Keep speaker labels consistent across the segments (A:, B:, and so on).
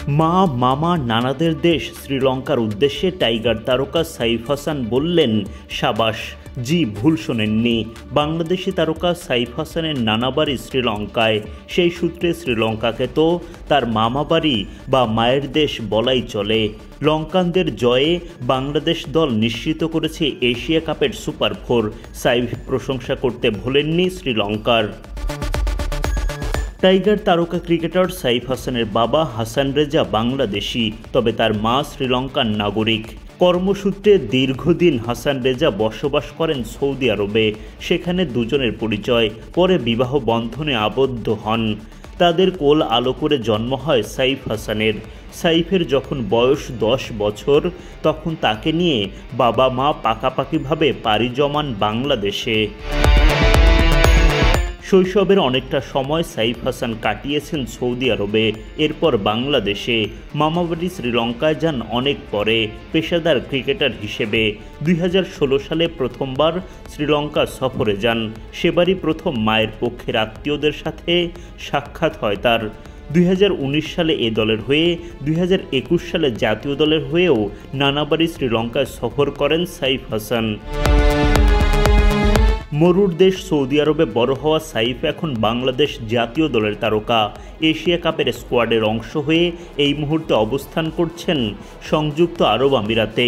A: মা মামা নানাদের দেশ শ্রীলঙ্কার উদ্দেশ্যে টাইগার তারকা সাইফ হাসান বললেন, সাবাস, জি ভুল শোনেননি। বাংলাদেশি তারকা সাইফ হাসানের নানা বাড়ি শ্রীলঙ্কায়। সেই সূত্রে শ্রীলঙ্কাকে তো তার মামা বাড়ি বা মায়ের দেশ বলাই চলে। লঙ্কানদের জয়ে বাংলাদেশ দল নিশ্চিত করেছে এশিয়া কাপের সুপার 4। সাইফ প্রশংসা করতে ভোলেননি শ্রীলঙ্কার। টাইগার তারকা ক্রিকেটার সাইফ হাসানের বাবা হাসান রেজা বাংলাদেশি, তবে তার মা শ্রীলঙ্কার নাগরিক। কর্মসূত্রে দীর্ঘদিন হাসান রেজা বসবাস করেন সৌদি আরবে। সেখানে দুজনের পরিচয়, পরে বিবাহ বন্ধনে আবদ্ধ হন। তাদের কোল আলো করে জন্ম হয় সাইফ হাসানের। সাইফের যখন বয়স 10 বছর, তখন তাকে নিয়ে বাবা মা পাকাপাকিভাবে পাড়ি জমান বাংলাদেশে। শৈশবের অনেকটা সময় সাইফ হাসান কাটিয়েছেন সৌদি আরবে, এরপর বাংলাদেশে। মামাবাড়ি শ্রীলঙ্কায় যান অনেক পরে পেশাদার ক্রিকেটার হিসেবে। 2016 সালে প্রথমবার শ্রীলঙ্কা সফরে যান। সেবারই প্রথম মায়ের পক্ষের আত্মীয়দের সাথে সাক্ষাৎ হয় তার। 2019 সালে এ দলের হয়ে, 2021 সালে জাতীয় দলের হয়েও নানাবারই শ্রীলঙ্কায় সফর করেন সাইফ হাসান। মরুর দেশ সৌদি আরবে বড় হওয়া সাইফ এখন বাংলাদেশ জাতীয় দলের তারকা। এশিয়া কাপের স্কোয়াডের অংশ হয়ে এই মুহূর্তে অবস্থান করছেন সংযুক্ত আরব আমিরাতে।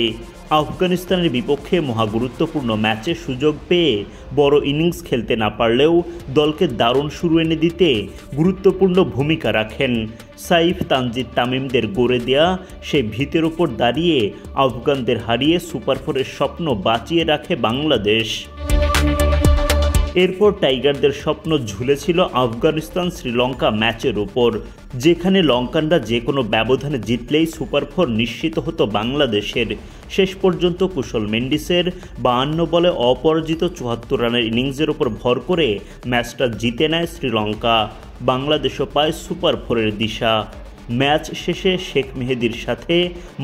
A: আফগানিস্তানের বিপক্ষে মহাগুরুত্বপূর্ণ ম্যাচে সুযোগ পেয়ে বড় ইনিংস খেলতে না পারলেও দলকে দারুণ শুরু এনে দিতে গুরুত্বপূর্ণ ভূমিকা রাখেন। সাইফ তানজিদ তামিমদের গড়ে দেয়া সেই ভিতের ওপর দাঁড়িয়ে আফগানদের হারিয়ে সুপার 4-এর স্বপ্ন বাঁচিয়ে রাখে বাংলাদেশ। এরপর টাইগারদের স্বপ্ন ঝুলেছিল আফগানিস্তান শ্রীলঙ্কা ম্যাচের ওপর, যেখানে লঙ্কানরা যে কোনো ব্যবধানে জিতলেই সুপার 4 নিশ্চিত হতো বাংলাদেশের। শেষ পর্যন্ত কুশল মেন্ডিসের 52 বলে অপরাজিত 74 রানের ইনিংসের ওপর ভর করে ম্যাচটা জিতে নেয় শ্রীলঙ্কা। বাংলাদেশও পায় সুপার 4-এর দিশা। ম্যাচ শেষে শেখ মেহেদীর সাথে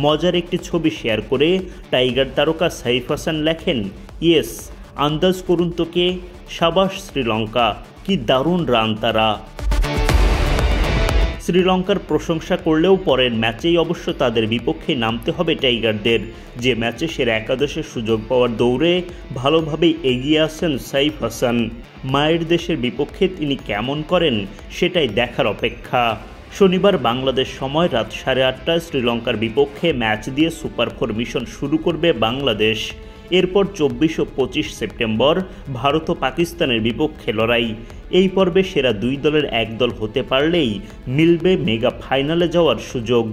A: মজার একটি ছবি শেয়ার করে টাইগার তারকা সাইফ হাসান লেখেন, ইয়েস, আন্দাজ করুন তো কে, সাবাস শ্রীলঙ্কা, কি দারুণ রান তারা। শ্রীলঙ্কার প্রশংসা করলেও পরের ম্যাচেই অবশ্য তাদের বিপক্ষে নামতে হবে টাইগারদের, যে ম্যাচে সেরা একাদশের সুযোগ পাওয়ার দৌড়ে ভালোভাবেই এগিয়ে আসেন সাইফ হাসান। মায়ের দেশের বিপক্ষে তিনি কেমন করেন সেটাই দেখার অপেক্ষা। শনিবার বাংলাদেশ সময় রাত 8:30টায় শ্রীলঙ্কার বিপক্ষে ম্যাচ দিয়ে সুপার 4 মিশন শুরু করবে বাংলাদেশ। এরপর 24 ও 25 সেপ্টেম্বর ভারত ও পাকিস্তানের বিপক্ষে লড়াই। এই পর্বে সেরা দুই দলের এক দল হতে পারলেই মিলবে মেগা ফাইনালে যাওয়ার সুযোগ।